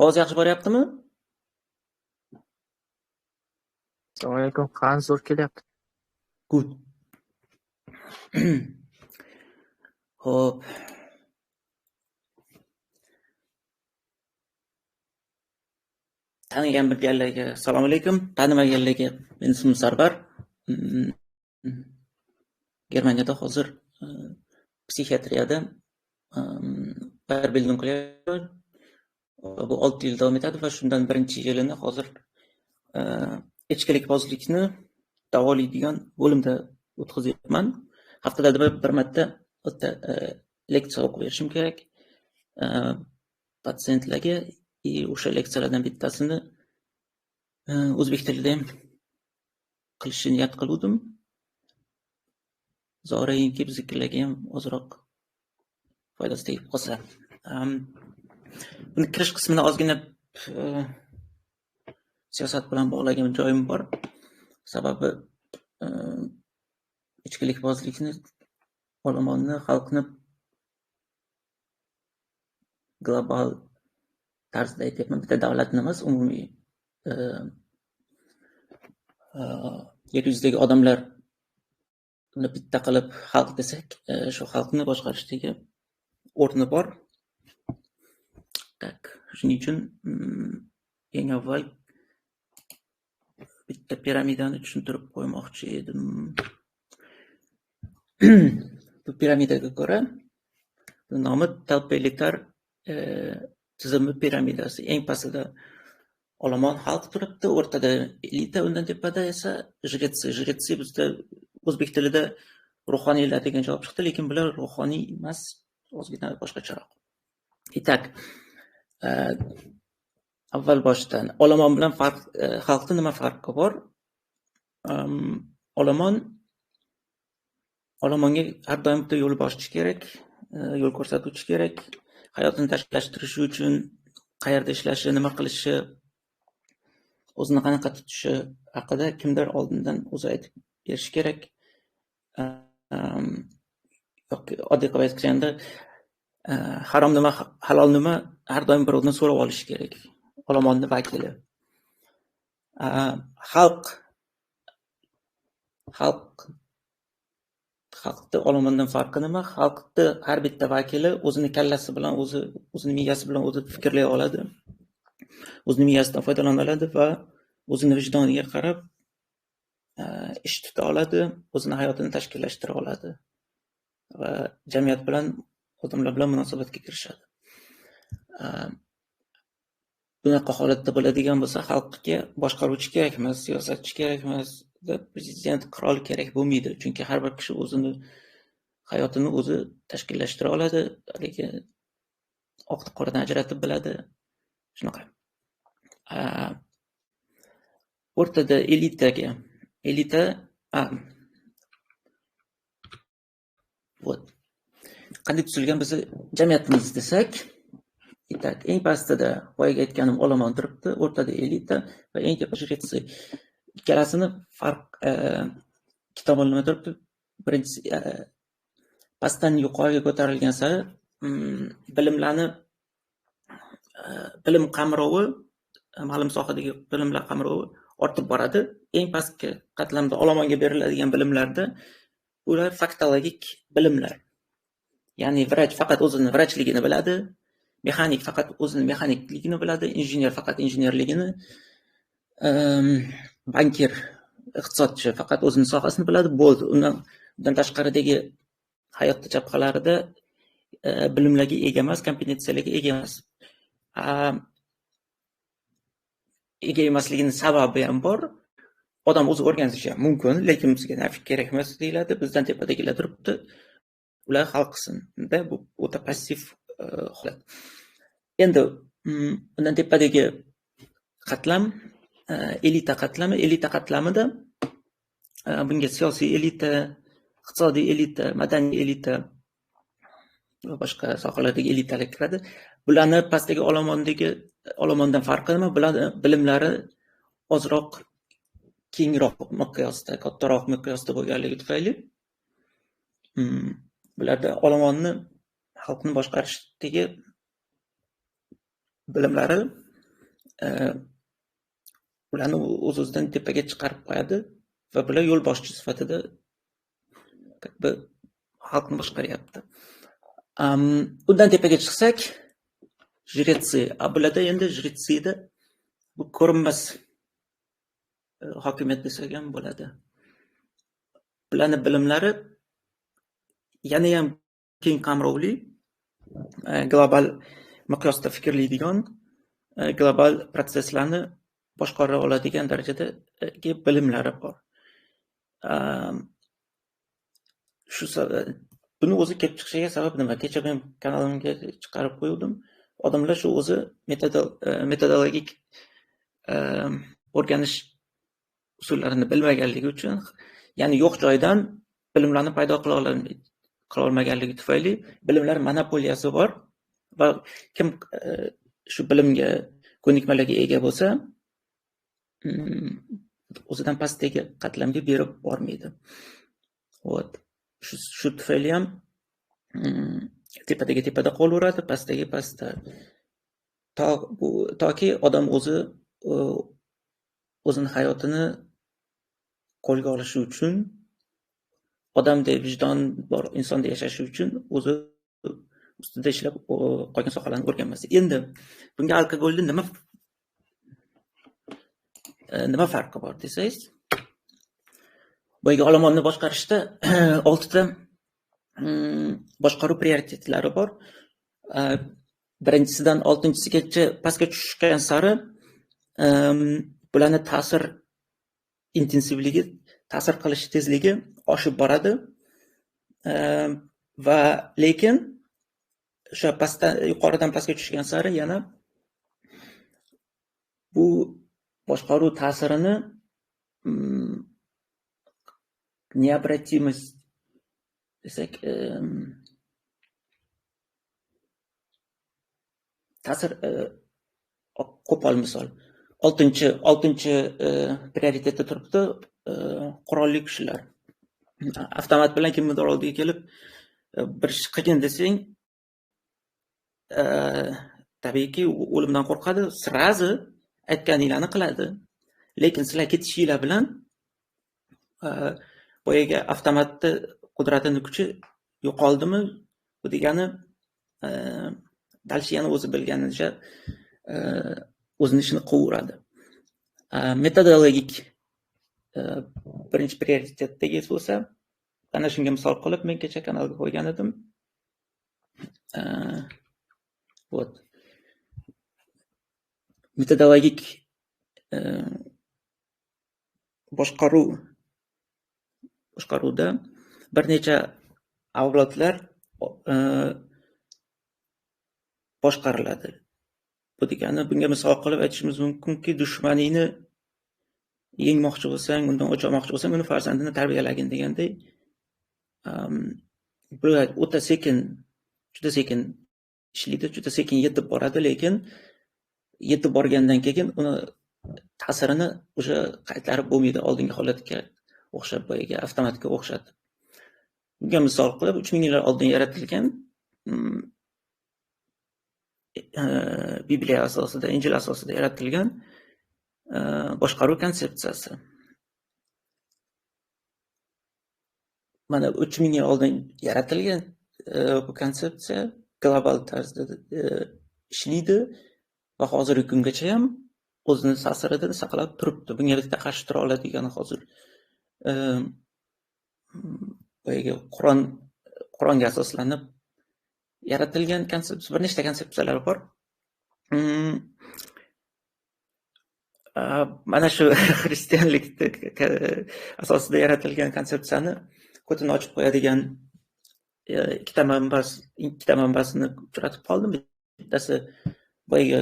Ovoz yaxshi boryaptimi? Assalomu alaykum. Qani zo'r kelyapti. Good. Xo'p. Tanigan bilganlarga assalomu alaykum. Tanimaganlarga men ismim Sarvar. Germaniyada hozir psixiatriyada bilim qilyapman. Bu 6 yil davom etadi va shundan birinchi yilini hozir ichkilikbozlikni davolaydigan bo'limda o'tkazyapman. Haftada bir marta leksiya o'qib berishim kerak patsientlarga. O'sha leksiyalardan bittasini o'zbek tilida ham qilishni niyat qilgandim. Zo'rayinki bizlarga ham ozroq foydasi tegib qolsa. Buni kirish qismini ozgina siyosat bilan bog'lagan joyim bor. Sababi ichkilikbozlikni, olomonni, xalqni global tarzda aytyapman. Bitta davlatni emas, umumiy yer yuzidagi odamlar bitta qilib xalq desak, shu xalqni boshqarishdagi o'rni bor. Tak, shuning uchun eng avval bitta piramidani tushuntirib qo'ymoqchi edim. Bu piramidaga ko'ra nomi totalitar tizimi piramidasi. Eng pastida olomon xalq turibdi, o'rtada elita, undan tepada esa jretsi. Jretsi bizda o'zbek tilida ruhoniylar degan javob chiqdi, lekin bular ruhoniy emas, ozgina boshqacharoq. Itak, avval boshdan olomon bilan xalqda nima farqi bor? Olomonga har doim bitta yo'l boshchi kerak, yo'l ko'rsatuvchi kerak. Hayotini tashkillashtirishi uchun qayerda ishlashi, nima qilishi, o'zini qanaqa tutishi haqida kimdir oldindan o'zi aytib berishi kerak. Oddiy qilib aytganda, harom nima, halol nima har doim birovdan so'rab olish kerak. Olomonni vakili. Xalqda olomondan farqi nima? Xalqda har bitta vakili o'zini kallasi bilan, o'zini miyasi bilan o'zi fikrlay oladi. O'zini miyasidan foydalana oladi va o'zini vijdoniga qarab ish tuta oladi, o'zini hayotini tashkillashtira oladi va jamiyat bilan, odamlar bilan munosabatga kirishadi. Bunaqa holatda bo'ladigan bo'lsa, xalqqa boshqaruvchi kerak emas, siyosatchi kerak emas, prezident, qirol kerak bo'lmaydi. Chunki har bir kishi o'zini hayotini o'zi tashkillashtira oladi, lekin oqni qoradan ajratib biladi. Shunaqa. O'rtada elita qanday tuzilgan bizni jamiyatimiz desak, eng pastida boyaga aytganim olomon turibdi, o'rtada elita va eng tepa jretsi. Ikkalasini farq ikki tomonlama turibdi. Birinchisi pastdan yuqoriga ko'tarilgan sari bilim qamrovi, ma'lum sohadagi bilimlar qamrovi ortib boradi. Eng pastki qatlamda olomonga beriladigan bilimlarda ular faktologik bilimlar. Ya'ni vrach faqat o'zini vrachligini biladi, mexanik faqat o'zini mexanikligini biladi, injener faqat injenerligini, bankir, iqtisodchi faqat o'zini sohasini biladi, bo'ldi. Undan tashqaridagi hayot jabhalarida bilimlarga ega emas, kompetensiyalarga ega emas. Ega emasligining sababi ham bor. Odam o'zi o'rganishi ham mumkin, lekin bizga nafik kerak emas deyiladi. Bizdan tepadagilar turibdi. Ular hal qilsin-da, bu o'ta passiv holat. Endi undan tepadagi qatlam elita qatlami. Elita qatlamida bunga siyosiy elita, iqtisodiy elita, madaniy elita va boshqa sohalardagi elitalar kiradi. Bularni pastdagi olomondan farqi nima? Bular bilimlari ozroq kengroq miqyosda, kattaroq miqyosda bo'lganligi tufayli bularda olomonni xalqni boshqarishdagi bilimlari ularni o'z-o'zidan tepaga chiqarib qo'yadi va bular yo'lboshchi sifatida xalqni boshqaryapti. Undan tepaga chiqsak, Jretsiya. Bularda endi Jretsiyada bu ko'rinmas hokimiyat desak ham bo'ladi. Bularni bilimlari yana ham keng qamrovli, global miqyosda fikrlaydigan, global proseslarni boshqara oladigan darajadagi bilimlari bor. Buni o'zi kelib chiqishiga sabab nima? Kecha men kanalimga chiqarib qo'ydim. Odamlar shu o'zi metodologik o'rganish usullarini bilmaganligi uchun, ya'ni yo'q joydan bilimlarni paydo qila olmaganligi tufayli bilimlar monopoliyasi bor va kim shu bilimga ko'nikmalarga ega bo'lsa, o'zidan pastdagi qatlamga berib bormaydi. Shu tufayli ham tepadagi tepada qolaveradi, pastdagi pastda. Toki odam o'zini hayotini qo'lga olishi uchun, odamdek vijdon bor insonda yashashi uchun o'zi ustida ishlab qolgan sohalarni o'rganmasa. Endi bunga alkogolni nima farqi bor desangiz, boyagi olomonni boshqarishda 6 ta boshqaruv prioritetlari bor. Birinchisidan 6-chisigacha pastga tushgan sari bularni ta'sir intensivligi, ta'sir qilish tezligi oshib boradi. Va lekin o'sha yuqoridan pastga tushgan sari yana bu boshqaruv ta'sirini neobratimiz desak, ta'sir qo'pol misol. 6-chi prioritetda turibdi qurolli kuchlar. Avtomat bilan kimnidir oldiga kelib bir ish qilgin desang, tabiiyki o'limdan qo'rqadi, sirazi aytganinglarni qiladi. Lekin sizlar ketishinglar bilan boyaga avtomatni qudratini kuchi yo'qoldimi, bu degani dalshi yana o'zi bilganicha o'zini ishini qilaveradi. Metodologik birinchi prioritetdagi bo'lsa, ana shunga misol qilib men kecha kanalga qo'ygan edim. Metodologik boshqaruvda bir necha avlodlar boshqariladi. Bu degani, bunga misol qilib aytishimiz mumkinki, dushmaningni yengmoqchi bo'lsang, undan o'ch olmoqchi bo'lsang, uni farzandini tarbiyalagin deganday, bular o'ta sekin, juda sekin ishlaydi, juda sekin yetib boradi, lekin yetib borgandan keyin uni ta'sirini o'sha qaytarib bo'lmaydi, oldingi holatga o'xshab, boyaga avtomatga o'xshab. Bunga misol qilib 3000 yillar oldin yaratilgan Bibliya asosida, Injil asosida yaratilgan boshqaruv konsepsiyasi. Mana 3000 yil oldin yaratilgan bu konsepsiya global tarzda ishlaydi va hozirgi kungacha ham o'zini ta'sirini saqlab turibdi. Bunga bitta qarshi tura oladigani hozir boyagi Qur'onga asoslanib yaratilgan konsepsiya, bir nechta konsepsiyalar bor. Mana shu xristianlik asosida yaratilgan konsepsiyani ko'tini ochib qo'yadigan ikkita manbasini uchratib qoldim. Bittasi boyagi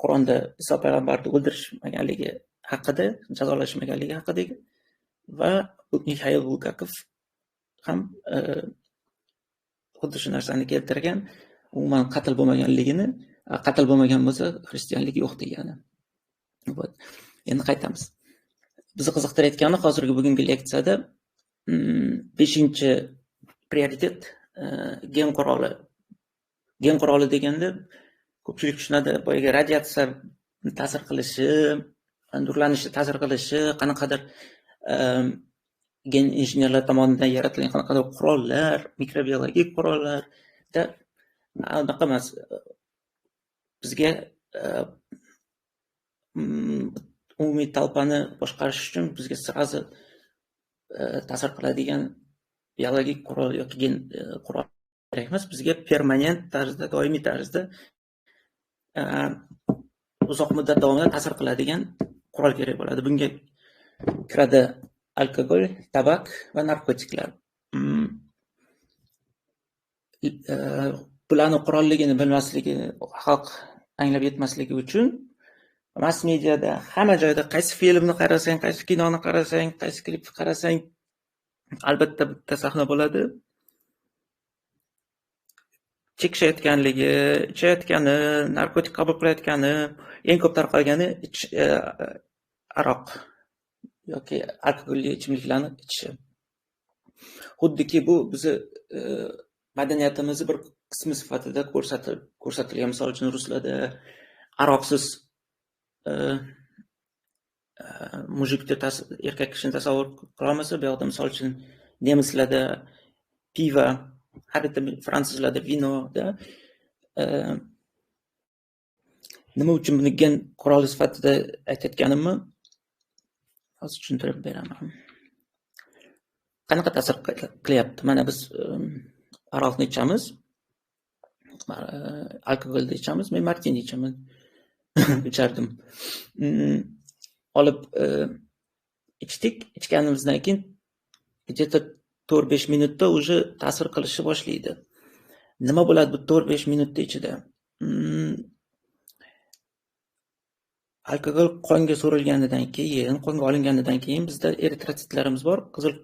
Qur'onda Iso payg'ambarni o'ldirishmaganligi haqida, jazolashmaganligi haqidagi va Mixail Bulgakov ham xuddi shu narsani keltirgan, umuman qatl bo'lmaganligini, qatl bo'lmagan bo'lsa xristianlik yo'q degani. Endi qaytamiz. Bizni qiziqtirayotgani hozirgi bugungi leksiyada 5-chi prioritet gen quroli. Gen quroli deganda ko'pchilik tushunadi, boyaga radiatsiya ta'sir qilishi, nurlanishga ta'sir qilishi, qanaqadir gen injenerlar tomonidan yaratilgan qanaqadir qurollar, mikrobiologik qurollarda unaqa emas. Bizga umumiy talpani boshqarish uchun bizga sразу ta'sir qiladigan biologik qurol yoki gen qurol kerak emas. Bizga permanent tarzda, doimiy tarzda uzoq muddat davomida ta'sir qiladigan qurol kerak bo'ladi. Bunga kiradi alkogol, tabak va narkotiklar. Bularning qurolligini bilmasligi, xalq anglab yetmasligi uchun mass mediada hamma joyda qaysi filmni qarasang, qaysi kinoni qarasang, qaysi klipni qarasang, albatta bitta sahna bo'ladi. Chekishayotganligi, ichayotgani, narkotik qabul qilayotgani, eng ko'p tarqalgani aroq yoki alkogolli ichimliklarni ichishi. Xuddiki bu bizni madaniyatimizni bir qismi sifatida ko'rsatilgan. Misol uchun ruslarda aroqsiz mujikni erkak kishini tasavvur qilolmasa, bu yoqda misol uchun nemislarda piva, har bitta fransuzlarda vinoda nima uchun buni gen quroli sifatida aytayotganimni hozir tushuntirib beraman. Qanaqa ta'sir qilyapti? Mana biz aroqni ichamiz, alkogolni ichamiz, men martini ichaman. Ichardim. Olib ichdik, ichganimizdan keyin где-то 4-5 minutda уже ta'sir qilishni boshlaydi. Nima bo'ladi bu 4-5 minutda ichida? Alkogol qonga so'rilganidan keyin, qonga olinganidan keyin bizda eritrotsitlarimiz bor, qizil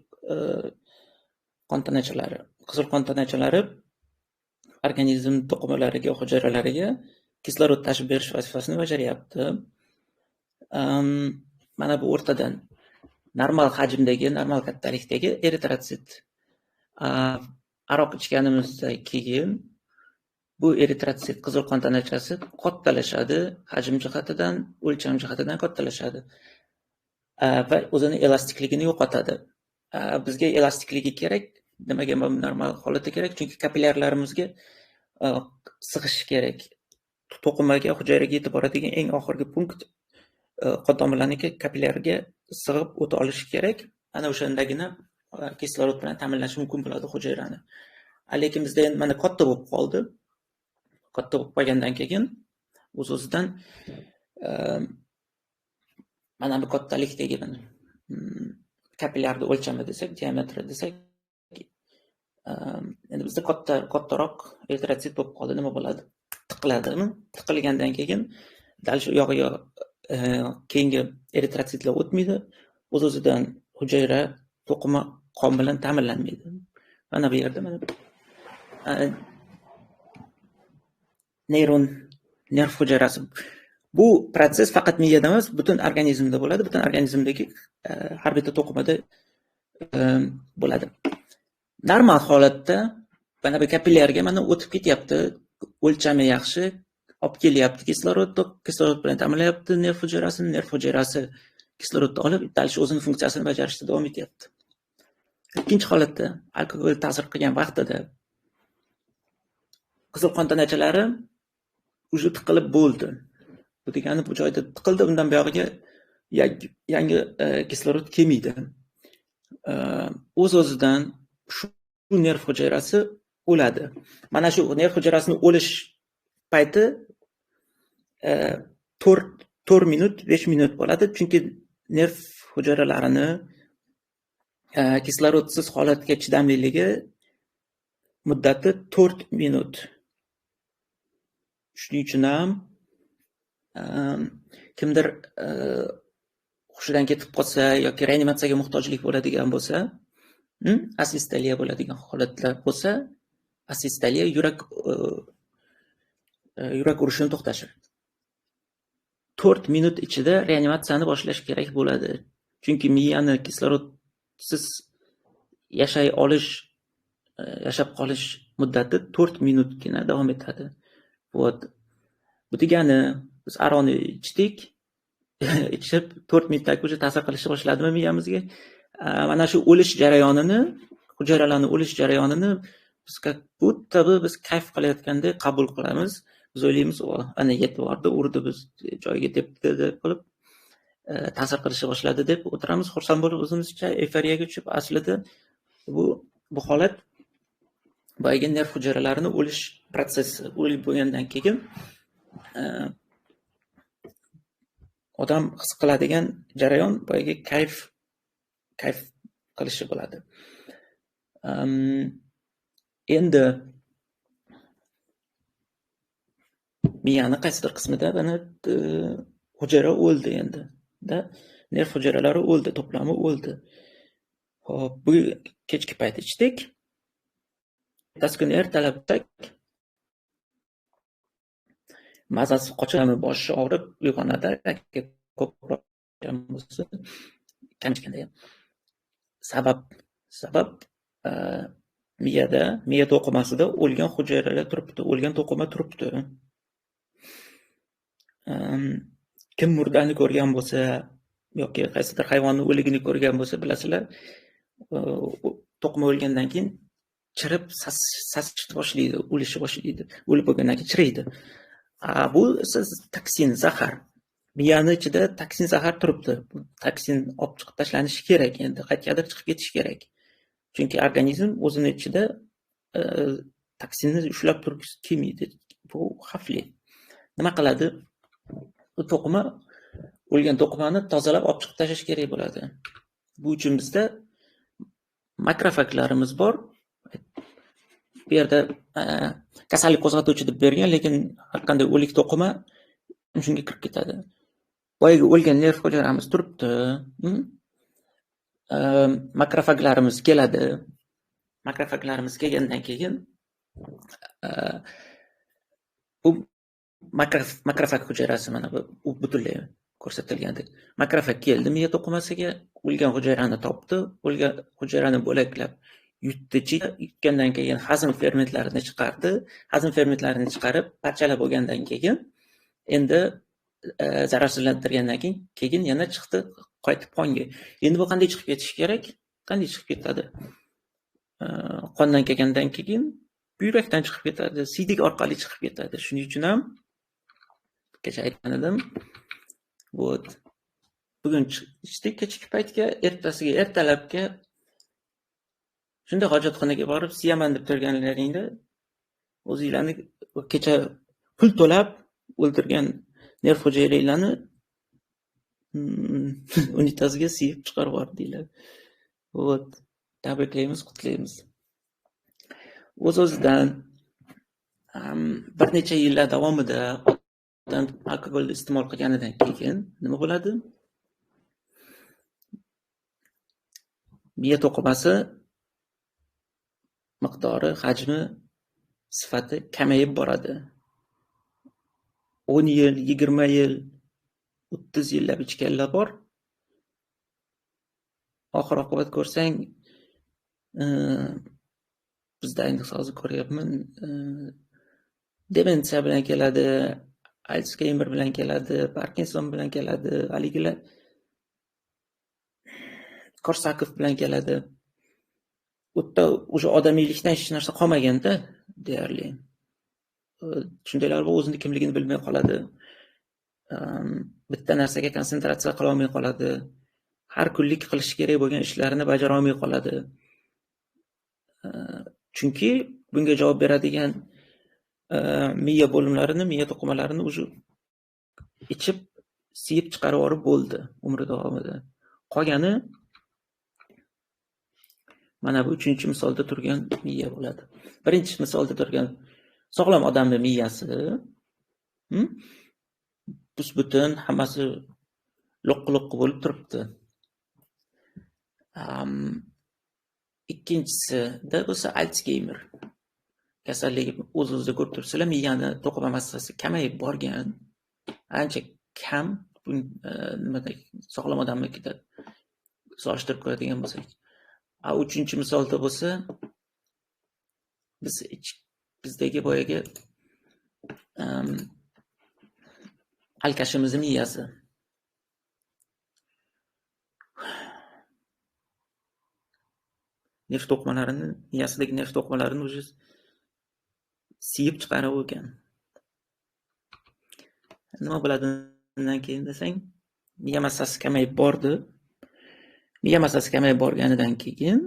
qon tanachalari. Qizil qon tanachalari organizm to'qimalariga, hujayralariga kislorod tashib berish vazifasini bajaryapti. Mana bu o'rtadan normal hajmdagi, normal kattalikdagi eritrotsit. Aroq ichganimizdan keyin bu eritrotsit, qizil qon tanachasi kattalashadi, hajm jihatidan, o'lcham jihatidan kattalashadi va o'zini elastikligini yo'qotadi. Bizga elastikligi kerak. Nimaga normal holatda kerak? Chunki kapillyarlarimizga sig'ishi kerak. To'qimaga, hujayraga yetib boradigan eng oxirgi punkt qon tomirlarniki kapillyarga sig'ib o'ta olishi kerak. Ana o'shandagina kislorod bilan ta'minlash mumkin bo'ladi hujayrani. Lekin bizda endi mana katta bo'lib qoldi. Katta bo'lib qolgandan keyin o'z-o'zidan mana bu kattalikdagi kapillyarni o'lchami desak, diametri desak, endi bizda kattaroq eritrotsit bo'lib qoldi. Nima bo'ladi? Tiqiladimi? Tiqilgandan keyin dal shu yog'iga keyingi eritrotsitlar o'tmaydi. O'z-o'zidan hujayra to'qima qon bilan ta'minlanmaydi. Mana bu yerda mana nerv hujayrasi. Bu proses faqat miyada emas, butun organizmda bo'ladi. Butun organizmdagi har bitta to'qimada bo'ladi. Normal holatda mana bu kapillyarga mana o'tib ketyapti. O'lchami yaxshi, olib kelyapti kislorod bilan ta'minlayapti nerv hujayrasi kislorodni olib, dal shu o'zining funksiyasini bajarishda davom etyapti. Ikkinchi holatda alkogol ta'sir qilgan vaqtida qizil qon tanachalari уже tiqilib bo'ldi. Bu degani bu joyda tiqildi, undan buyog'iga yangi kislorod kelmaydi. O'z-o'zidan shu nerv hujayrasi o'ladi. Mana shu nerv hujayrasining o'lish payti 4 minut, 5 minut bo'ladi. Chunki nerv hujayralarini kislorodsiz holatga chidamliligi muddati 4 minut. Shuning uchun ham kimdir hushidan ketib qolsa yoki reanimatsiyaga muhtojlik bo'ladigan bo'lsa, asistoliya bo'ladigan holatlar bo'lsa, asistoliya yurak urishini to'xtashadi. 4 minut ichida reanimatsiyani boshlash kerak bo'ladi. Chunki miyani kislorodsiz yashab qolish muddati 4 minutgina davom etadi. Bu degani biz aroni ichdik. Ichib 4 minutdan keyin ta'sir qilishni boshladimi miyamizga? Mana shu o'lish jarayonini, hujayralarning o'lish jarayonini biz kayf qilayotgandek qabul qilamiz. Biz o'ylaymiz, ana yetib bordi, urdi, biz joyiga debdi deb qilib ta'sir qilishni boshladi deb o'tiramiz, xursand bo'lib o'zimizcha euforiyaga tushib, aslida bu holat boyagi nerv hujayralarini o'lish protsessi. O'lib bo'lgandan keyin odam his qiladigan jarayon boyagi kayf qilishi bo'ladi. Endi miyani qaysidir qismida mana hujayra o'ldi endi. Nerv hujayralari o'ldi, to'plami o'ldi. Xo'p, bu kechki payt ichdik. Ertasi kuni ertalab mazasi qochadi, boshi og'rib uyg'onadi. Ko'proq bo'lsa, kam ichganda ham. Sabab miya to'qimasida o'lgan hujayralar turibdi, o'lgan to'qima turibdi. Kim murdani ko'rgan bo'lsa yoki qaysidir hayvonning o'ligini ko'rgan bo'lsa, bilasizlar, to'qima o'lgandan keyin chirib sasishni boshlaydi, o'lishni boshlaydi. O'lib bo'lgandan keyin chiriydi. Bu toksin, zahar. Miyani ichida toksin, zahar turibdi. Bu toksin olib chiqib tashlanishi kerak, endi qayergadir chiqib ketishi kerak. Chunki organizm o'zini ichida toksinni ushlab turgisi kelmaydi. Bu xavfli. Nima qiladi? Bu to'qima, o'lgan to'qimani tozalab olib chiqib tashlash kerak bo'ladi. Bu uchun bizda makrofaglarimiz bor. Bu yerda kasallik qo'zg'atuvchi deb bergan, lekin har qanday o'lik to'qima shunga kirib ketadi. Boyagi o'lgan nerv hujayramiz turibdi. Makrofaglarimiz keladi. Makrofaglarimiz kelgandan keyin bu makrofag hujayrasi mana bu butunlay ko'rsatilgandek. Makrofag keldi miya to'qimasiga, o'lgan hujayrani topdi, o'lgan hujayrani bo'laklab yutdi, yutgandan keyin hazm fermentlarini chiqardi. Hazm fermentlarini chiqarib, parchalab bo'lgandan keyin endi zararsizlantirgandan keyin yana chiqdi, qaytib qonga. Endi bu qanday chiqib ketishi kerak? Qanday chiqib ketadi? Qondan kelgandan keyin buyrakdan chiqib ketadi, siydik orqali chiqib ketadi. Shuning uchun ham kecha aytgan edim. Bugun ichdik kechki paytga, ertasiga ertalabga shunday hojatxonaga borib siyaman deb turganlaringda o'zinglarni kecha pul to'lab o'ldirgan nerv hujayralarini unitazga siyib chiqarib yubordinglar. Tabriklaymiz, qutlaymiz. O'z-o'zidan bir necha yillar davomida odam alkogol iste'mol qilganidan keyin nima bo'ladi? Miya to'qimasi miqdori, hajmi, sifati kamayib boradi. 10 yil, 20 yil, 30 yillab ichganlar bor. Oxir oqibat ko'rsang, bizda ayniqsa hozir ko'ryapman, demensiya bilan keladi, Alzheimer bilan keladi, Parkinson bilan keladi, haligilar Korsakov bilan keladi. O'tda o'sha odamiylikdan hech narsa qolmaganda deyarli. Shundaylar bor, o'zini kimligini bilmay qoladi. Bitta narsaga konsentratsiya qila olmay qoladi. Har kunlik qilish kerak bo'lgan ishlarini bajara olmay qoladi. Chunki bunga javob beradigan miya bo'limlarini, miya to'qimalarini o'zi ichib, siyib chiqarib yuborib bo'ldi umri davomida. Qolgani mana bu 3-misolda turgan miya bo'ladi. Birinchi misolda turgan sog'lom odamning miyasi butun, hammasi lo'q-lo'q bo'lib turibdi. Ikkinchisida bo'lsa Alzheimer kasalligi o'z-o'ziga ko'rib turibsizlar, miyani to'qima massasi kamayib borgan, ancha kam, nimada sog'lom odamnikida solishtirib ko'radigan bo'lsak. Uchinchi misolda bo'lsa, bizdagi boyagi alkashimizni miyasi. Neft to'qimalarini, miyasidagi neft to'qimalarini o'zi siyib chiqarib ekan. Nima bo'ladi undan keyin desang, miya massasi kamayib bordi. Miya massasi kamayib borganidan keyin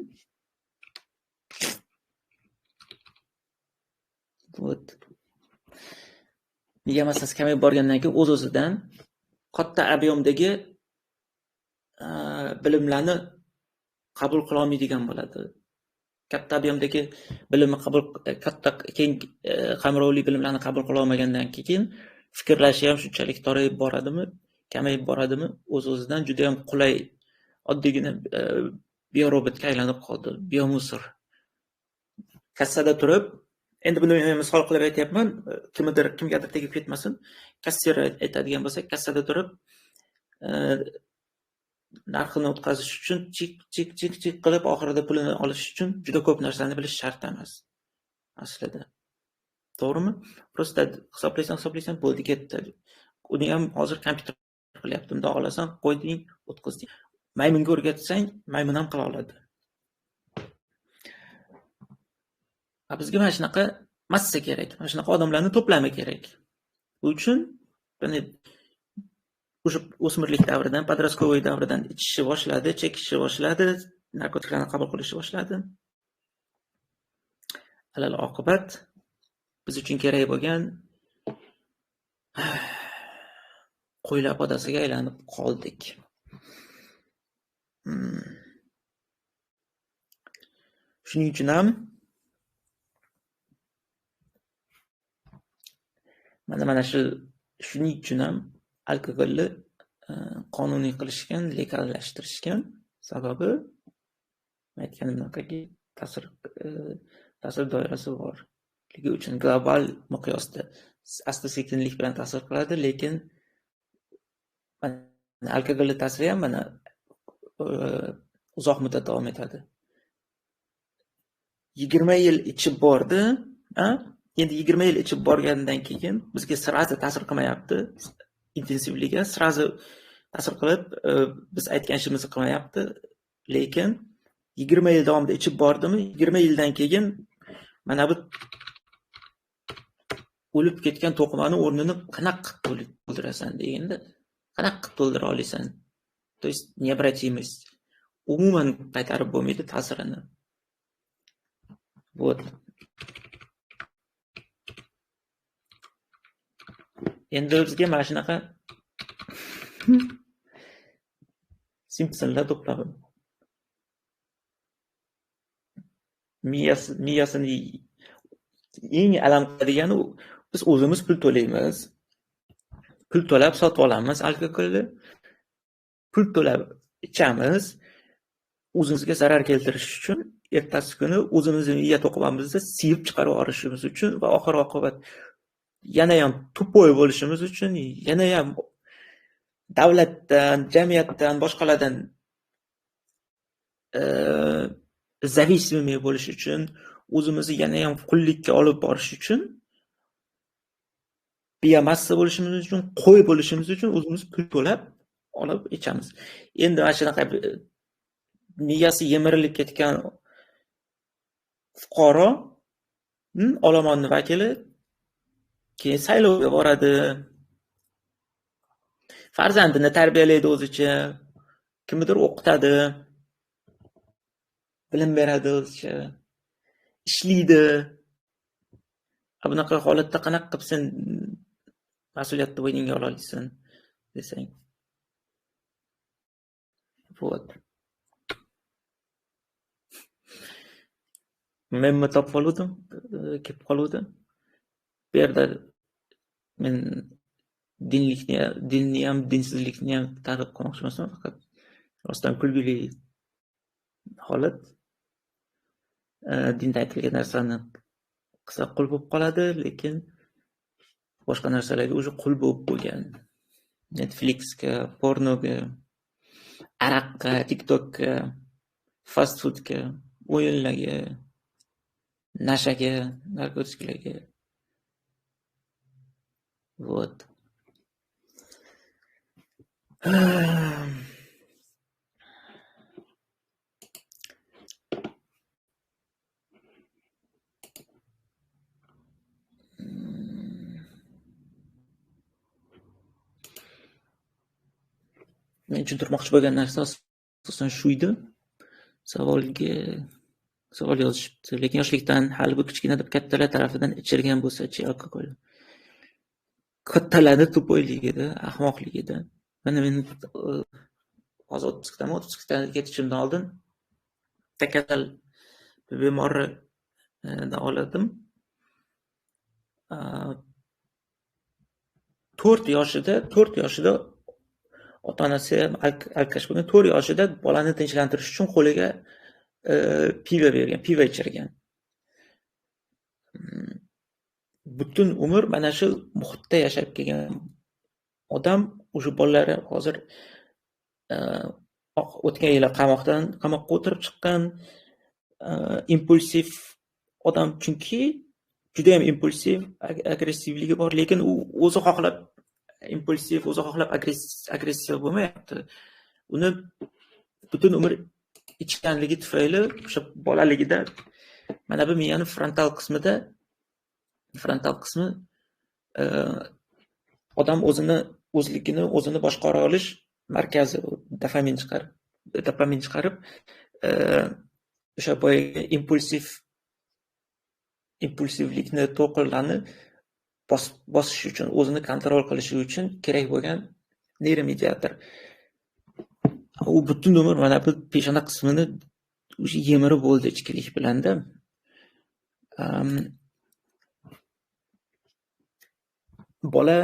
miya massasi kamayib borgandan keyin o'z-o'zidan katta ob'yomdagi bilimlarni qabul qila olmaydigan bo'ladi. Katta ob'yomdagi katta keng qamrovli bilimlarni qabul qila olmagandan keyin fikrlashi ham shunchalik torayib boradimi, kamayib boradimi, o'z-o'zidan juda ham qulay, oddiygina biorobotga aylanib qoldi, biomusor. Kassada turib, endi buni men misol qilib aytyapman, kimgadir tegib ketmasin. Kassir aytadigan bo'lsa, kassada turib, narxini o'tkazish uchun chik qilib oxirida pulini olish uchun juda ko'p narsani bilish shart emas. Aslida. To'g'rimi? Prosta hisoblaysan, bo'ldi, ketdi. Uni ham hozir kompyuter qilyapti. Unda olasan, qo'yding, o'tkazding. Maymunga o'rgatsang, maymun ham qila oladi. Bizga mana shunaqa massa kerak, mana shunaqa odamlarni to'plami kerak. Bu uchun o'sha o'smirlik davridan, podrastkovoy davridan ichishni boshladi, chekishni boshladi, narkotiklarni qabul qilishni boshladi. Alal oqibat biz uchun kerak bo'lgan qo'ylar podasiga aylanib qoldik. Shuning uchun ham shuning uchun ham alkogolni qonuniy qilishgan, legallashtirishgan. Sababi aytganimdek, ta'sir doirasi bor. Ligi uchun global miqyosda asta-sekinlik bilan ta'sir qiladi, lekin alkogolning ta'siri ham mana uzoq muddat davom etadi. 20 yil ichib bordi, endi 20 yil ichib borgandan keyin bizga sirazi ta'sir qilmayapti, intensivligiga sirazi ta'sir qilib, biz aytgan ishimizni qilmayapti, lekin 20 yil davomida ichib bordimi, 20 yildan keyin mana bu o'lib ketgan to'qimani o'rnini qanaqa qilib to'ldirasan deganda, qanaqa qilib to'ldira olasan? То есть необратимость. Umuman qaytarib bo'lmaydi ta'sirini. Вот. Endi bizga mana shunaqa Simpsonlar to'plabi. Miyasini eng alam qiladigani, biz o'zimiz pul to'laymiz. Pul to'lab sotib olamiz alkogolni. Pul to'lab ichamiz. O'zimizga zarar keltirish uchun, ertasi kuni o'zimizni miya to'qimamizni siyib chiqarib yuborishimiz uchun va oxir oqibat yana ham tupoy bo'lishimiz uchun, yana ham davlatdan, jamiyatdan, boshqalardan zavisimiy bo'lish uchun, o'zimizni yana ham qullikka olib borish uchun, biomassa bo'lishimiz uchun, qo'y bo'lishimiz uchun o'zimiz pul to'lab olib ichamiz. Endi mana shunaqa miyasi yemirilib ketgan fuqaro, olomonning vakili keyin saylovga boradi. Farzandini tarbiyalaydi o'zicha, kimnidir o'qitadi, bilim beradi o'zicha, ishlaydi. Bunaqa holatda qanaqa qilib sen mas'uliyatni bo'yningga ola olasan desang. Вот. Men topib qoldim, kelib qoldim. Bu yerda men dinni ham, dinsizlikni ham ta'rif qilmoqchi emasman, faqat rostdan kulgili holat. Dinda aytilgan narsani qilsa qul bo'lib qoladi, lekin boshqa narsalarga o'zi qul bo'lib bo'lgan. Netflixga, pornoga, araqqa, TikTokga, fast foodga, o'yinlarga, nashaga, narkotiklarga. Вот. Men tushuntirmoqchi bo'lgan narsa asosan shu edi. Savol yozishibdi. Lekin yoshlikdan hali bu kichkina deb kattalar tarafidan ichirgan bo'lsa-chi, alkogol. Kattalarni tupuyligida, ahmoqligida. Mana men hozir 32 ketishimdan oldin kasal bemorni davoladim. 4 yoshida ota-onasi ham alkash bo'lgan. 4 yoshida bolani tinchlantirish uchun qo'liga pivo bergan, pivo ichirgan. Butun umr mana shu muhitda yashab kelgan odam o'sha bolalari hozir o'tgan yili qamoqqa o'tirib chiqqan impulsiv odam, chunki juda ham impulsiv, agressivligi bor, lekin u o'zi xohlab impulsiv, o'zi xohlab agressiv bo'lmayapti. Uni butun umr ichganligi tufayli o'sha bolaligida mana bu miyani frontal qismi odam o'zligini o'zini boshqara olish markazi, dopamin chiqarib o'sha boyagi impulsivlikni, to'lqinlarni bosish uchun, o'zini kontrol qilish uchun kerak bo'lgan neyromediator. U butun umr mana bu peshona qismini o'sha yemirib bo'ldi ichkilik bilanda. Bola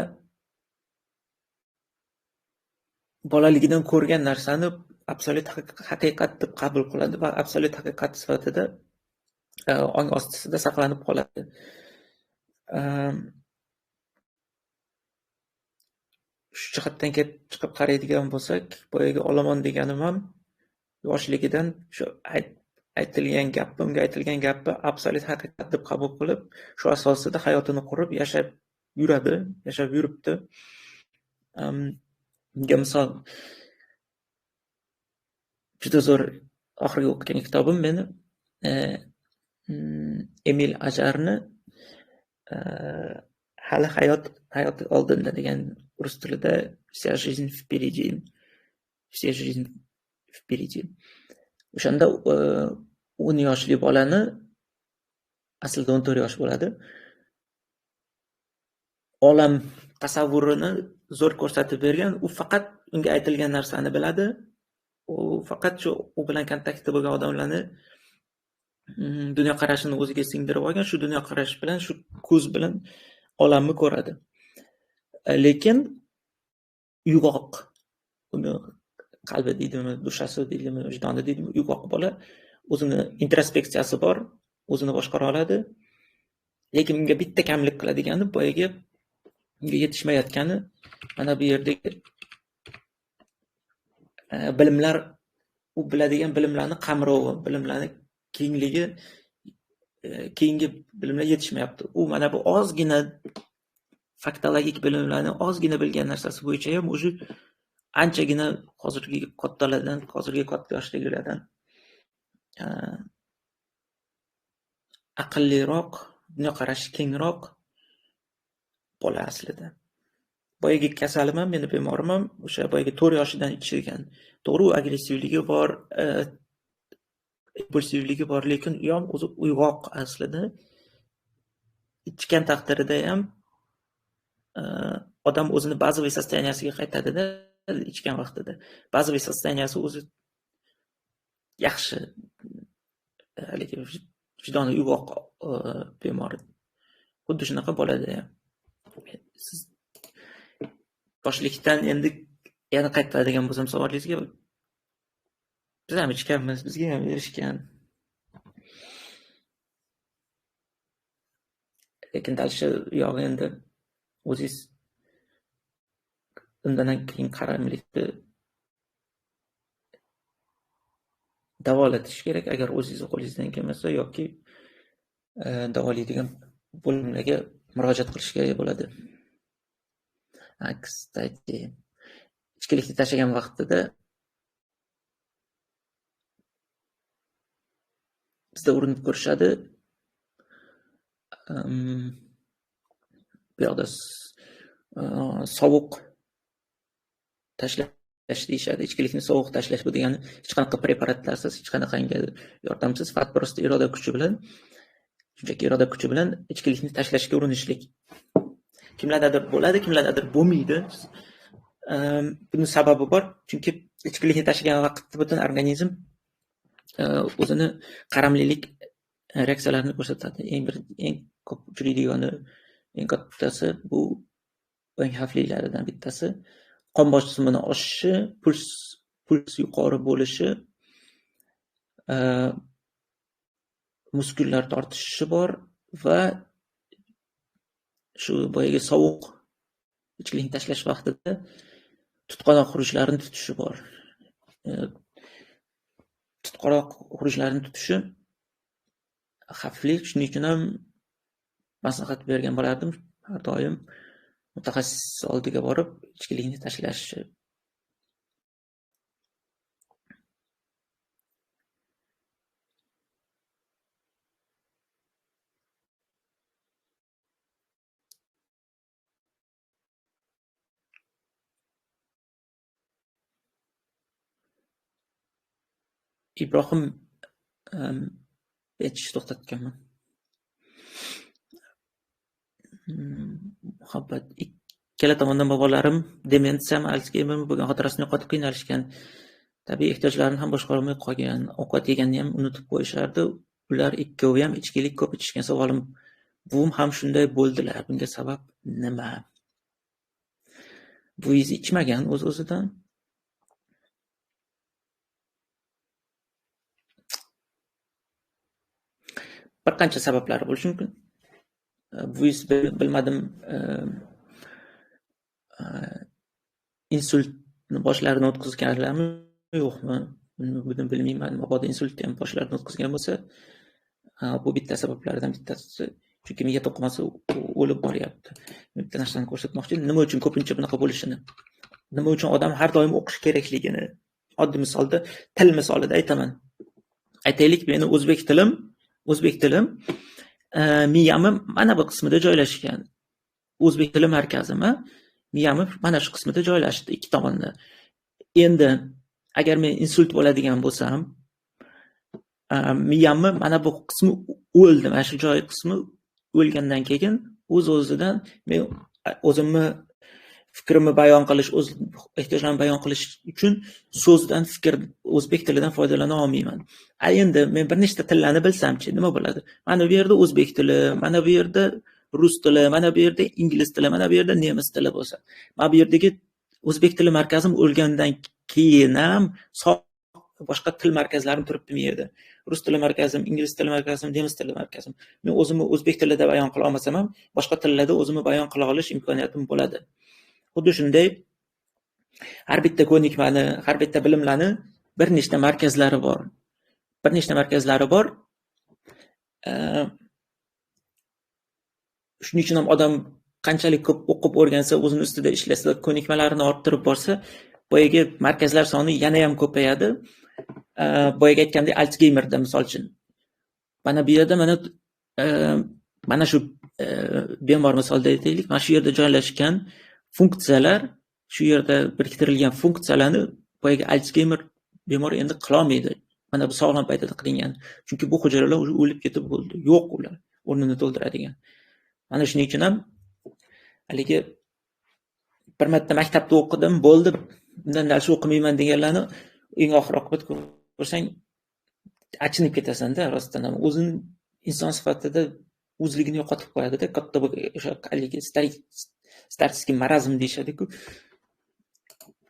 bolaligidan ko'rgan narsani absolyut haqiqat deb qabul qiladi va absolyut haqiqat sifatida ong ostisida saqlanib qoladi. Shu jihatdan chiqib qaraydigan bo'lsak, boyagi olomon deganim ham yoshligidan shu aytilgan gapni absolyut haqiqat deb qabul qilib, shu asosida hayotini qurib yashab yuribdi. Bunga misol juda zo'r oxirgi o'qigan kitobim meni Emil Ajarni hali hayot oldinda degan rus tilida Vся жизнь впереди. O'shanda 10 yoshli bolani, aslida 14 yosh bo'ladi, olam tasavvurini zo'r ko'rsatib bergan. U faqat unga aytilgan narsani biladi. U faqat shu u bilan kontaktda bo'lgan odamlarni dunyoqarashini o'ziga singdirib olgan. Shu dunyoqarash bilan, shu ko'z bilan olamni ko'radi. Lekin uyg'oq, uni qalbi deydimi, dushasi deydimi, vijdoni deydimi, uyg'oq bola, o'zini introspeksiyasi bor, o'zini boshqara oladi. Lekin unga bitta kamlik qiladigani boyagi unga yetishmayotgani mana bu yerdagi bilimlar, u biladigan bilimlarni qamrovi, bilimlarni kengligi, keyingi bilimlar yetishmayapti. U mana bu ozgina faktologik bilimlarni ozgina bilgan narsasi bo'yicha ham o'sha anchagina hozirgi kattalardan, hozirgi katta yoshdagilardan aqlliroq, dunyoqarashi kengroq bola aslida. Boyagi kasalim ham, meni bemorim ham o'sha boyagi 4 yoshidan ichirgan. To'g'ri, u agressivligi bor, impulsivligi bor, lekin u ham o'zi uyg'oq aslida. Ichgan taqdirida ham odam o'zini bazaviy sostaniyasiga qaytadi-da, ichgan vaqtida. Bazaviy sostaniyasi o'zi yaxshi, lekin vijdoni uyg'oq bemor. Xuddi shunaqa bo'ladi ham. Siz yoshlikdan endi yana qaytadigan bo'lsam savolingizga, biz ham ichganmiz, bizga ham erishgan. Lekin dal shu yog'i endi o'zingiz undan keyin qaramlikni davolatish kerak, agar o'zingizni qo'lingizdan kelmasa, yoki davolaydigan bo'limlarga murojaat qilish kerak bo'ladi. Kstati, ichkilikni tashlagan vaqtida bizda urinib ko'rishadi. Bu yoqda sovuq tashlash deyishadi. Ichkilikni sovuq tashlash bu degani hech qanaqa preparatlarsiz, hech qanaqangi yordamsiz, faqat prosta iroda kuchi bilan, shunchaki iroda kuchi bilan ichkilikni tashlashga urinishlik. Kimlardadir bo'ladi, kimlardadir bo'lmaydi. Buning sababi bor, chunki ichkilikni tashlagan vaqtda butun organizm o'zini qaramlilik reaksiyalarini ko'rsatadi. Eng ko'p uchraydigani, eng kattasi bu eng xavflilaridan bittasi qon bosimini oshishi, puls yuqori bo'lishi, muskullar tortishishi bor va shu boyagi sovuq ichkilikni tashlash vaqtida tutqanoq xuruchlarini tutishi bor. Tutqanoq xuruchlarini tutishi xavfli, shuning uchun ham maslahat bergan bo'lardim har doim mutaxassis oldiga borib ichkilikni tashlash. Ibrohim aytishni to'xtatganman. Muhabbat. Ikkala tomondan bobolarim demensiyami, Alsgeymermi bo'lgan xotirasini yo'qotib qiynalishgan. Tabiiy ehtiyojlarini ham boshqarolmay qolgan. Ovqat yeganni ham unutib qo'yishardi. Ular ikkovi ham ichkilik ko'p ichishgan. Savolim, buvim ham shunday bo'ldilar. Bunga sabab nima? Buvingiz ichmagan o'z-o'zidan. Bir qancha sabablari bo'lishi mumkin. Buvingiz bilmadim, insultni boshlarini o'tkazganlarmi, yo'qmi? Buni bilmayman. Mabodo insultni ham boshlarini o'tkazgan bo'lsa, bu bitta sabablardan bittasi. Chunki miya to'qimasi o'lib boryapti. Bitta narsani ko'rsatmoqchi, nima uchun ko'pincha bunaqa bo'lishini. Nima uchun odam har doim o'qish kerakligini. Oddiy misolda, til misolida aytaman. Aytaylik, meni o'zbek tilim miyami mana bu qismida joylashgan. O'zbek tili markazimi miyami mana shu qismida joylashdi, ikki tomonda. Endi agar men insult bo'ladigan bo'lsam, miyamni mana bu qismi o'ldi, mana shu joy qismi o'lgandan keyin o'z-o'zidan men o'zimni fikrimni bayon qilish, o'z ehtiyojlarimni bayon qilish uchun so'zdan, fikr, o'zbek tilidan foydalana olmayman. Endi men bir nechta tillarni bilsam-chi, nima bo'ladi? Mana bu yerda o'zbek tili, mana bu yerda rus tili, mana bu yerda ingliz tili, mana bu yerda nemis tili bo'lsa, mana bu yerdagi o'zbek tili markazim o'lgandan keyin ham boshqa til markazlarim turibdi bu yerda. Rus tili markazim, ingliz tili markazim, nemis tili markazim. Men o'zimni o'zbek tilida bayon qila olmasam ham, boshqa tillarda o'zimni bayon qila olish imkoniyatim bo'ladi. Xuddi shunday har bitta ko'nikmani, har bitta bilimlarni bir nechta markazlari bor. Shuning uchun ham odam qanchalik ko'p o'qib o'rgansa, o'zini ustida ishlasa, ko'nikmalarini orttirib borsa, boyagi markazlar soni yana ham ko'payadi. Boyagi aytgandek, Alsgeymerda misol uchun. Mana bu yerda mana shu bemor misolida aytaylik, mana shu yerda joylashgan funksiyalar, shu yerda biriktirilgan funksiyalarni boyagi Alsgeymer bemori endi qila olmaydi. Mana bu sog'lom paytida qilingan. Chunki bu hujayralar o'lib ketib bo'ldi. Yo'q ular, o'rnini to'ldiradigan. Mana shuning uchun ham haligi bir marta maktabda o'qidim, bo'ldi, bundan dars o'qimayman deganlarni eng oxir oqibat ko'rsang achinib ketasan-da, rostdan ham. O'zini inson sifatida o'zligini yo'qotib qo'yadi-da, katta o'sha haligi starskiy marazm deyishadi-ku.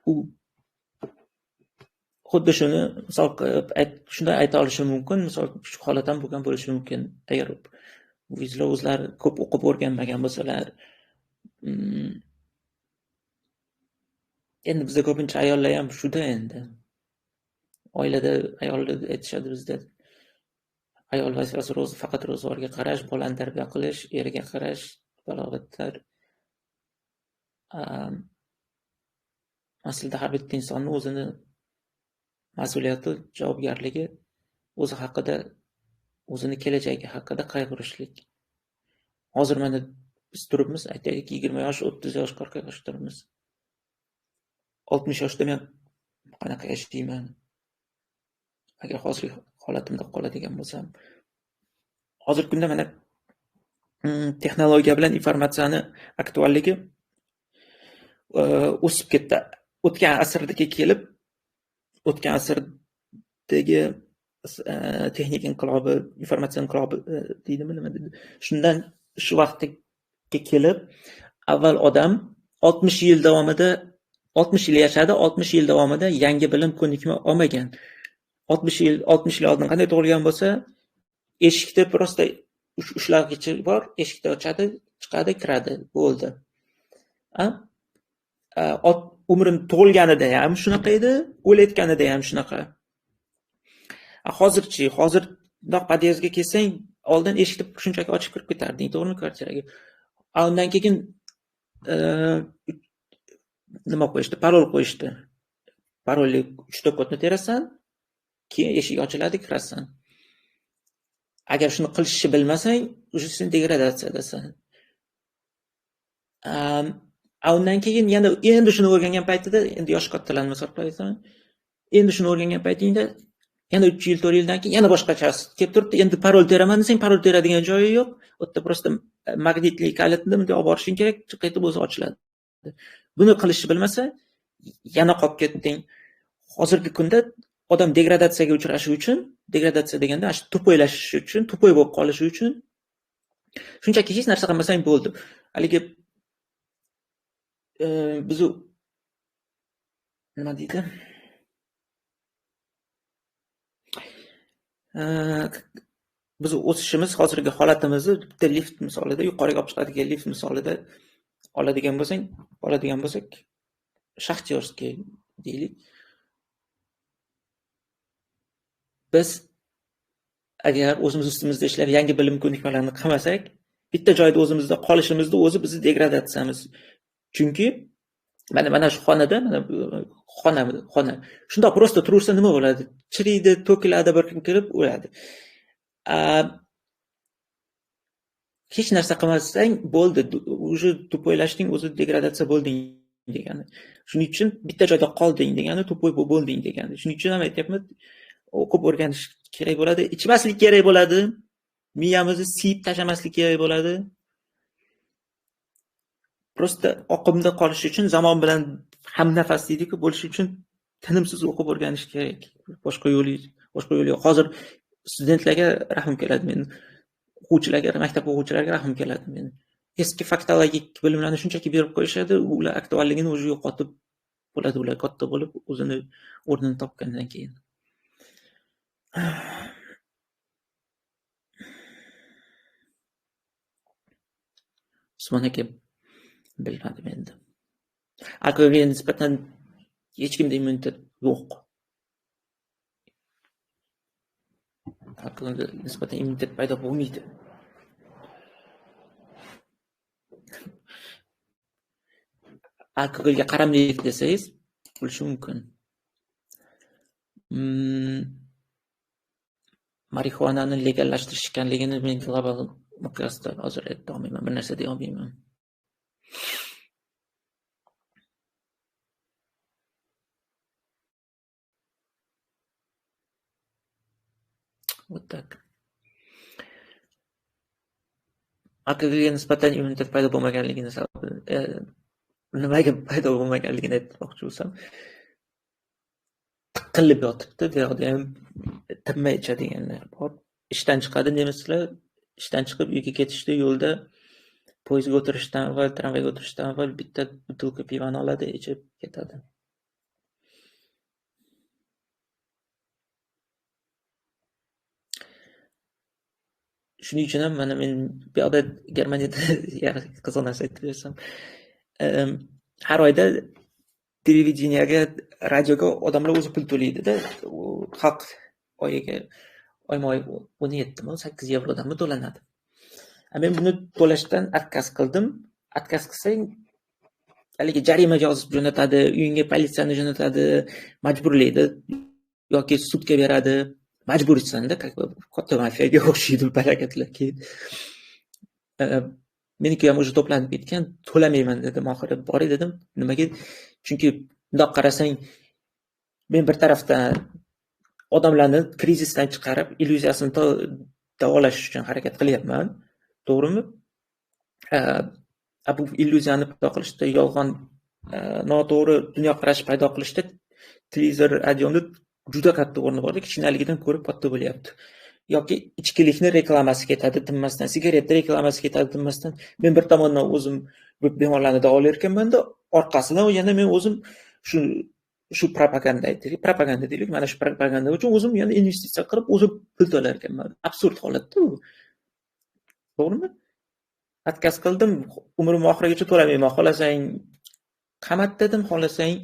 U xuddi shuni misol shunday ayta olishim mumkin, misol shu holat ham bo'lgan bo'lishi mumkin. Agar bizlar o'zlari ko'p o'qib o'rganmagan bo'lsalar, endi bizda ko'pincha ayollar ham shuda endi. Oilada ayollar aytishadi bizda. Ayol vazifasi faqat ro'zg'orga qarash, bolani tarbiya qilish, eriga qarash, balog'atlar. aslida har bitta insonni o'zini mas'uliyati, javobgarligi o'zi haqida, o'zini kelajagi haqida qayg'urishlik. Hozir mana biz turibmiz, aytaylik 20 yosh, 30 yosh, 40 yosh turibmiz. 60 yoshda men qanaqa yashayman? Agar hozirgi holatimda qoladigan bo'lsam, hozirgi kunda mana texnologiya bilan informatsiyani aktualligi o'sib ketdi. O'tgan asrdagi kelib, o'tgan asrdagi texnik inqilobi, informatsiya inqilobi deydimi, nima deydi? Shundan shu vaqtga kelib, avval odam 60 yil davomida 60 yil yashadi, 60 yil davomida yangi bilim ko'nikma olmagan. 60 yil oldin qanday tug'ilgan bo'lsa, eshikda prosta ushlag'ichi bor, eshikni ochadi, chiqadi, kiradi, bo'ldi. Umrim tug'ilganida ham shunaqa edi, o'layotganida ham shunaqa. Hozirchi, hozirdoq podyezdga kelsang, oldin eshikni shunchaki ochib kirib ketarding, to'g'rimi, kvartiraga? Undan keyin nima qo'yishdi? Parol qo'yishdi. Parolli 3 kodni terasan, keyin eshik ochiladi, kirasan. Agar shuni qilishni bilmasang, o'sha sen degradatsiyadasan. Undan keyin yana endi shuni o'rgangan paytida, endi yosh kattalarni misol qilasan, endi shuni o'rgangan paytingda yana 3 yil, 4 yildan keyin yana boshqachasi kelib turibdi. Endi parol teraman desang, parol teradigan joyi yo'q. U yerda prosta magnitli kalitni bunday olib borishing kerak, qaytib o'zi ochiladi. Buni qilishni bilmasa, yana qolib ketding. Hozirgi kunda odam degradatsiyaga uchrashi uchun, degradatsiya deganda shu to'poylashish uchun, to'poy bo'lib qolishi uchun shunchaki hech narsa qilmasang bo'ldi. Haligi biz nima deydi? Biz o'sishimiz, hozirgi holatimizni bitta lift misolida, yuqoriga olib chiqadigan lift misolida oladigan bo'lsak, shaxtyorskiy deylik. Biz agar o'zimiz ustimizda ishlab yangi bilim ko'nikmalarini qilmasak, bitta joyda o'zimizda qolishimizni o'zi bizni degradatsiyamiz. Chunki mana shu xonada, xona. Shundoq prosta tursa nima bo'ladi? Chiriydi, to'kiladi, bir kun kirib o'ladi. Hech narsa qilmasang bo'ldi. O'sha to'poylashning o'zi degradatsiya bo'lding degani. Shuning uchun bitta joyda qolding degani, to'poy bo'lding degani. Shuning uchun ham aytyapman, o'qib o'rganish kerak bo'ladi, ichmaslik kerak bo'ladi, miyamizni siyib tashlamaslik kerak bo'ladi. Prosta oqimda qolish uchun, zamon bilan hamnafas deydi-ku, bo'lish uchun tinimsiz o'qib o'rganish kerak. Boshqa yo'li yo'q. Hozir studentlarga rahim keladi men. O'quvchilarga, maktab o'quvchilariga rahim keladi men. Eski faktologik bilimlarni shunchaki berib qo'yishadi, ular aktualligini o'zi yo'qotib bo'ladi, ular katta bo'lib, o'zini o'rnini topgandan keyin. Usmon aka bilmadim endi. Aqlga nisbatan hech kimda immunitet yo'q. Aqlga nisbatan immunitet paydo bo'lmaydi. Aqlga qaramlik desangiz, bo'lishi mumkin. Marixuanani legallashtirishganligini men global miqyosda hozir ayta olmayman, bir narsa deya olmayman. Вот так. Aqlga nisbatan immunitet paydo bo'lmaganligini sababi nimaga paydo bo'lmaganligini aytmoqchi bo'lsam, tiqilib yotibdi, bu yoqda ham tinmay ichadiganlar bor. Ishdan chiqadi nemislar, ishdan chiqib uyga ketishda yo'lda poyezdga o'tirishdan avval, tramvayga o'tirishdan avval bitta butilka pivani oladi, ichib ketadi. Shuning uchun ham mana men bu yoqda Germaniyada qiziq narsa aytib bersam, har oyda televideniyaga, radioga odamlar o'zi pul to'laydi-da. Xalq oyiga oyma-oy 17-8 yevrodanmi to'lanadi. Men buni to'lashdan отказ qildim. Отказ qilsang haligi jarimaga yozib jo'natadi, uyingga politsiyani jo'natadi, majburlaydi yoki sudga beradi. Majbursan-da, katta mafiyaga o'xshaydi bu harakatlar. Keyin meniki ham o'sha to'planib ketgan, to'lamayman dedim oxiri. Boray dedim. Nimaga? Chunki bundoq qarasang, men bir tarafdan odamlarni krizisdan chiqarib, illyuziyasini davolash uchun harakat qilyapman. To'g'rimi? Bu illyuziyani paydo qilishda, yolg'on, noto'g'ri dunyoqarash paydo qilishda televizor, radioni juda katta o'rni bor, kichkinaligidan ko'ra katta bo'lyapti. Yoki ichkilikni reklamasi ketadi tinmasdan, sigaretni reklamasi ketadi tinmasdan. Men bir tomondan o'zim bu bemorlarni davolayotganman-da, orqasidan yana men o'zim shu propaganda deylik, mana shu propaganda uchun o'zim yana investitsiya qilib, o'zim pul to'lar ekanman. Absurd holatda bu. To'g'rimi? Podkast qildim, umrim oxirigacha to'lamayman. Xohlasang qamat dedim, xohlasang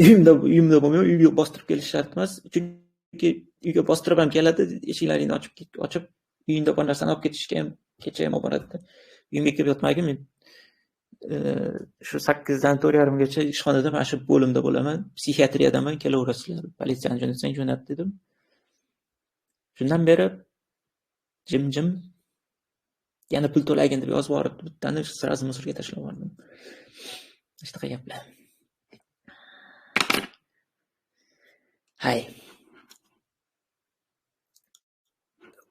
uyimda bo'lmay, uyga bostirib kelish shart emas. Chunki uyga bostirib ham keladi, eshiklaringni ochib uyingda bor narsani olib ketishga ham kecha ham olib boradi. Uyimga kelib yotmagin, men shu 8 dan 4:30gacha ishxonada mana shu bo'limda bo'laman. Psixiatriyadaman, kelaverasizlar. Politsiyani jo'natsang jo'nat dedim. Shundan beri jim yana pul to'lagin deb yozib yuborib, bittani sразу musorga tashlab yubordim. Shunaqa gaplar. Hay.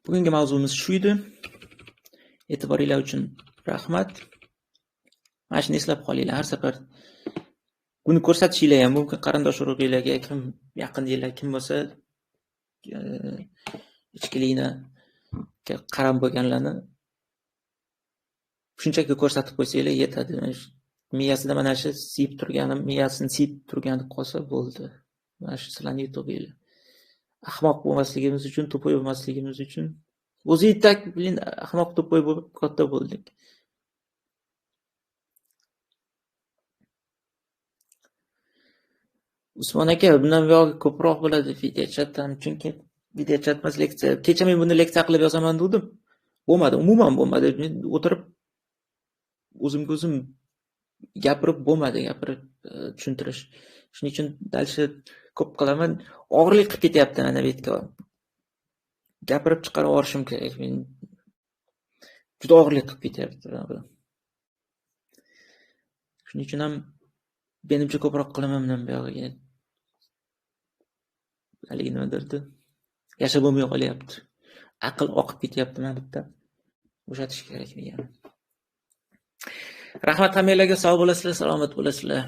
Bugungi mavzumiz shu edi. E'tiboringlar uchun rahmat. Mana shuni eslab qolinglar. Har safar buni ko'rsatishinglar ham mumkin qarindosh urug'inglarga, kim yaqininglar kim bo'lsa, ichkilikni qaram bo'lganlarni shunchaki ko'rsatib qo'ysanglar yetadi. Miyasida mana shu miyasini siyib turgani qolsa bo'ldi. Mana shu sizlarni yutug'inglar. Ahmoq bo'lmasligimiz uchun, to'poy bo'lmasligimiz uchun o'zingizdak bilin, ahmoq to'poy bo'lib katta bo'ldik. Usmon aka, bundan buyoq ko'proq bo'ladi video chatdan, chunki video chat emas, leksiya. Kecha men buni leksiya qilib yozaman dedim. Bo'lmadi, umuman bo'lmadi. Men o'tirib o'zim gapirib tushuntirish. Shuning uchun dalshi ko'p qilaman. Og'irlik qilib ketyapti mana bu yerga. Gapirib chiqarib yuborishim kerak. Men juda og'irlik qilib ketyapti. Shuning uchun ham menimcha ko'proq qilaman bundan buyog'iga. Haligi nimadirdi? Yashab bo'lmay qolyapti. Aql oqib ketyapti mana bitta. Bo'shatish kerak degan. Rahmat hammanglarga, sog' bo'lasizlar, salomat bo'lasizlar.